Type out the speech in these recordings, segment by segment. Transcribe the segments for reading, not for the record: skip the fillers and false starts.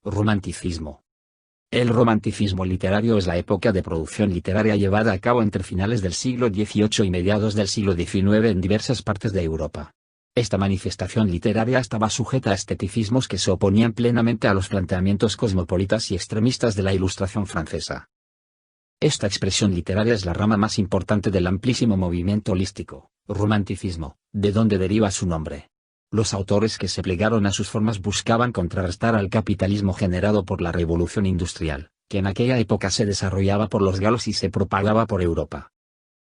Romanticismo. El romanticismo literario es la época de producción literaria llevada a cabo entre finales del siglo XVIII y mediados del siglo XIX en diversas partes de Europa. Esta manifestación literaria estaba sujeta a esteticismos que se oponían plenamente a los planteamientos cosmopolitas y extremistas de la Ilustración francesa. Esta expresión literaria es la rama más importante del amplísimo movimiento holístico, romanticismo, de donde deriva su nombre. Los autores que se plegaron a sus formas buscaban contrarrestar al capitalismo generado por la revolución industrial, que en aquella época se desarrollaba por los galos y se propagaba por Europa.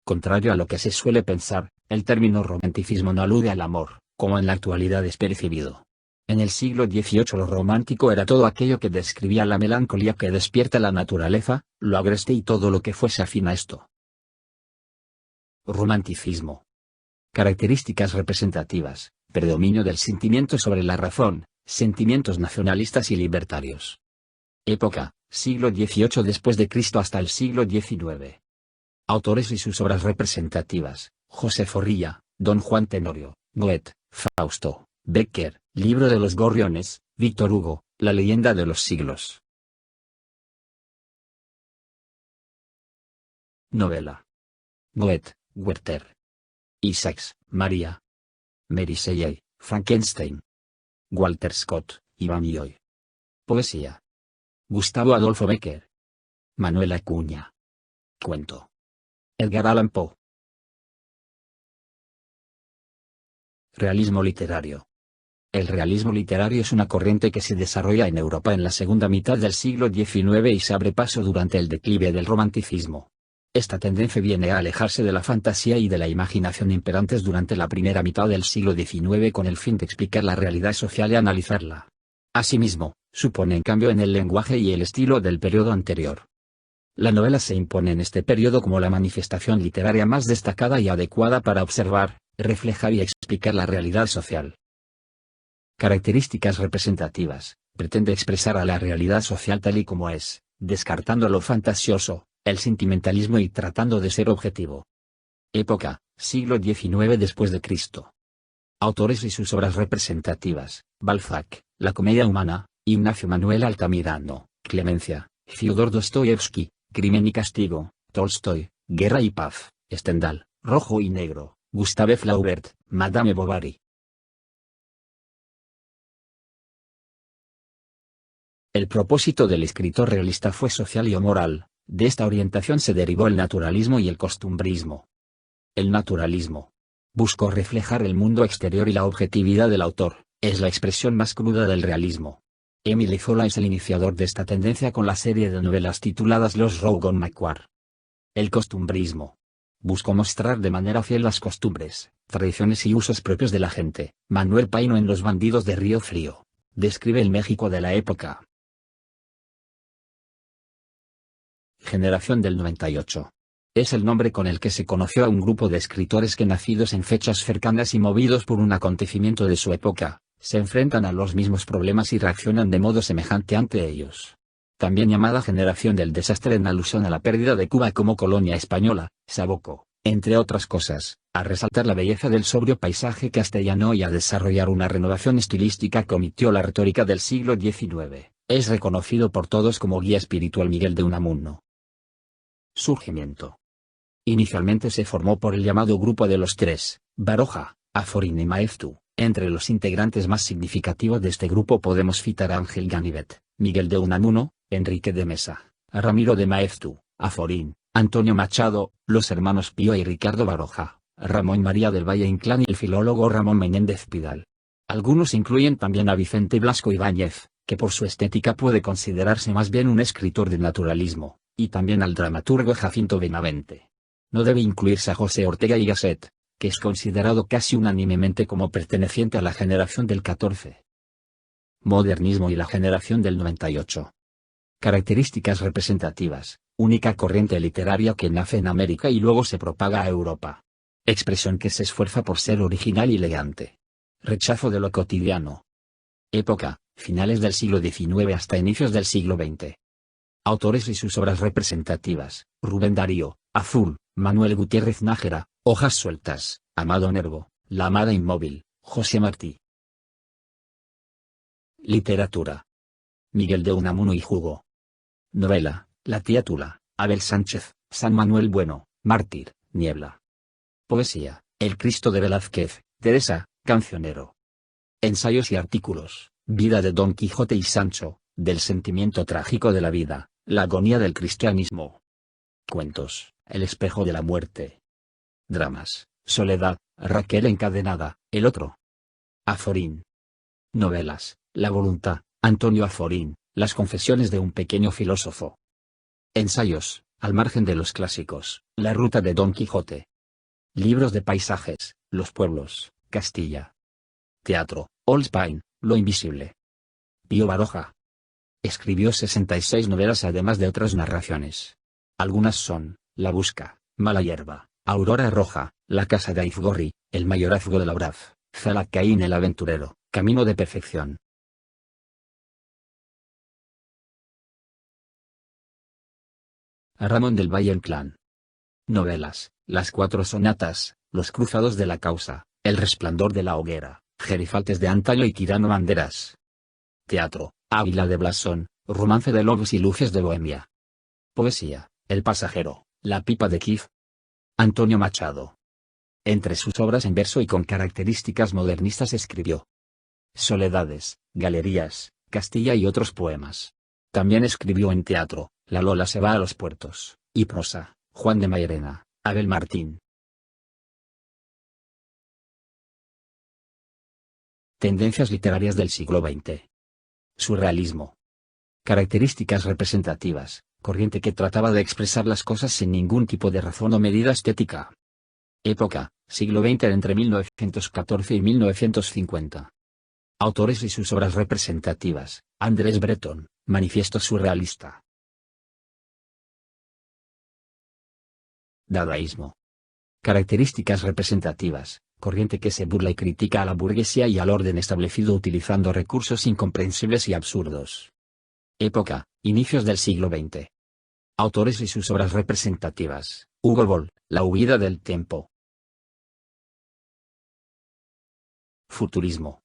Contrario a lo que se suele pensar, el término romanticismo no alude al amor, como en la actualidad es percibido. En el siglo XVIII lo romántico era todo aquello que describía la melancolía que despierta la naturaleza, lo agreste y todo lo que fuese afín a esto. Romanticismo. Características representativas: predominio del sentimiento sobre la razón, sentimientos nacionalistas y libertarios. Época: siglo XVIII después de Cristo hasta el siglo XIX. Autores y sus obras representativas: José Zorrilla, Don Juan Tenorio, Goethe, Fausto, Becker, Libro de los Gorriones, Víctor Hugo, La leyenda de los siglos. Novela. Goethe, Werther. Isaacs, María. Mary Shelley, Frankenstein. Walter Scott, Iván Ioy. Poesía. Gustavo Adolfo Becker. Manuel Acuña. Cuento. Edgar Allan Poe. Realismo literario. El realismo literario es una corriente que se desarrolla en Europa en la segunda mitad del siglo XIX y se abre paso durante el declive del romanticismo. Esta tendencia viene a alejarse de la fantasía y de la imaginación imperantes durante la primera mitad del siglo XIX con el fin de explicar la realidad social y analizarla. Asimismo, supone un cambio en el lenguaje y el estilo del periodo anterior. La novela se impone en este periodo como la manifestación literaria más destacada y adecuada para observar, reflejar y explicar la realidad social. Características representativas: pretende expresar a la realidad social tal y como es, descartando lo fantasioso, el sentimentalismo y tratando de ser objetivo. Época: siglo XIX después de Cristo. Autores y sus obras representativas: Balzac, La comedia humana, Ignacio Manuel Altamirano, Clemencia, Fyodor Dostoyevsky, Crimen y castigo, Tolstoy, Guerra y paz, Stendhal, Rojo y negro, Gustave Flaubert, Madame Bovary. El propósito del escritor realista fue social y o moral. De esta orientación se derivó el naturalismo y el costumbrismo. El naturalismo buscó reflejar el mundo exterior y la objetividad del autor, es la expresión más cruda del realismo. Émile Zola es el iniciador de esta tendencia con la serie de novelas tituladas Los Rougon-Macquart. El costumbrismo buscó mostrar de manera fiel las costumbres, tradiciones y usos propios de la gente. Manuel Paino en Los bandidos de Río Frío describe el México de la época. Generación del 98. Es el nombre con el que se conoció a un grupo de escritores que, nacidos en fechas cercanas y movidos por un acontecimiento de su época, se enfrentan a los mismos problemas y reaccionan de modo semejante ante ellos. También llamada generación del desastre en alusión a la pérdida de Cuba como colonia española, se abocó, entre otras cosas, a resaltar la belleza del sobrio paisaje castellano y a desarrollar una renovación estilística que omitió la retórica del siglo XIX. Es reconocido por todos como guía espiritual Miguel de Unamuno. Surgimiento. Inicialmente se formó por el llamado Grupo de los Tres, Baroja, Azorín y Maeztu. Entre los integrantes más significativos de este grupo podemos citar a Ángel Ganivet, Miguel de Unamuno, Enrique de Mesa, a Ramiro de Maeztu, Azorín, Antonio Machado, los hermanos Pío y Ricardo Baroja, Ramón María del Valle Inclán y el filólogo Ramón Menéndez Pidal. Algunos incluyen también a Vicente Blasco Ibáñez, que por su estética puede considerarse más bien un escritor de naturalismo, y también al dramaturgo Jacinto Benavente. No debe incluirse a José Ortega y Gasset, que es considerado casi unánimemente como perteneciente a la generación del 14. Modernismo y la generación del 98. Características representativas: única corriente literaria que nace en América y luego se propaga a Europa. Expresión que se esfuerza por ser original y elegante. Rechazo de lo cotidiano. Época: finales del siglo XIX hasta inicios del siglo XX. Autores y sus obras representativas: Rubén Darío, Azul, Manuel Gutiérrez Nájera, Hojas sueltas, Amado Nervo, La amada inmóvil, José Martí. Literatura. Miguel de Unamuno y Hugo. Novela, La tía Tula, Abel Sánchez, San Manuel Bueno, Mártir, Niebla. Poesía, El Cristo de Velázquez, Teresa, Cancionero. Ensayos y artículos, Vida de Don Quijote y Sancho, del sentimiento trágico de la vida, la agonía del cristianismo. Cuentos, El espejo de la muerte. Dramas, Soledad, Raquel encadenada, El otro. Azorín. Novelas, La voluntad, Antonio Azorín, Las confesiones de un pequeño filósofo. Ensayos, al margen de los clásicos, La ruta de Don Quijote. Libros de paisajes, Los pueblos, Castilla. Teatro, Old Spain, Lo invisible. Pío Baroja. Escribió 66 novelas además de otras narraciones. Algunas son, La busca, Mala hierba, Aurora roja, La casa de Aizgorri, El mayorazgo de Lauraz, Zalacaín el aventurero, Camino de perfección. Ramón del Valle Inclán. Novelas, Las cuatro sonatas, Los cruzados de la causa, El resplandor de la hoguera, Gerifaltes de antaño y Tirano Banderas. Teatro, Ávila de Blasón, Romance de lobos y luces de Bohemia. Poesía, El pasajero, La pipa de Kif. Antonio Machado. Entre sus obras en verso y con características modernistas escribió Soledades, Galerías, Castilla y otros poemas. También escribió en teatro, La Lola se va a los puertos, y prosa, Juan de Mairena, Abel Martín. Tendencias literarias del siglo XX. Surrealismo. Características representativas, corriente que trataba de expresar las cosas sin ningún tipo de razón o medida estética. Época, siglo XX entre 1914 y 1950. Autores y sus obras representativas, Andrés Breton, Manifiesto surrealista. Dadaísmo. Características representativas, corriente que se burla y critica a la burguesía y al orden establecido utilizando recursos incomprensibles y absurdos. Época, inicios del siglo XX. Autores y sus obras representativas, Hugo Boll, La huida del tiempo. Futurismo.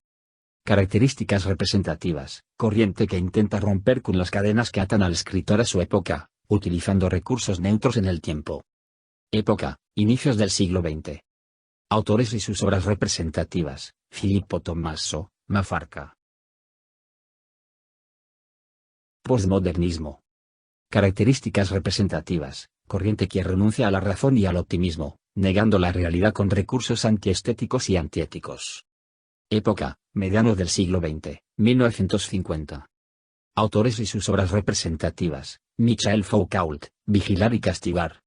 Características representativas, corriente que intenta romper con las cadenas que atan al escritor a su época, utilizando recursos neutros en el tiempo. Época, inicios del siglo XX. Autores y sus obras representativas, Filippo Tommaso, Mafarca. Postmodernismo. Características representativas, corriente que renuncia a la razón y al optimismo, negando la realidad con recursos antiestéticos y antiéticos. Época, medianos del siglo XX, 1950. Autores y sus obras representativas, Michael Foucault, Vigilar y castigar.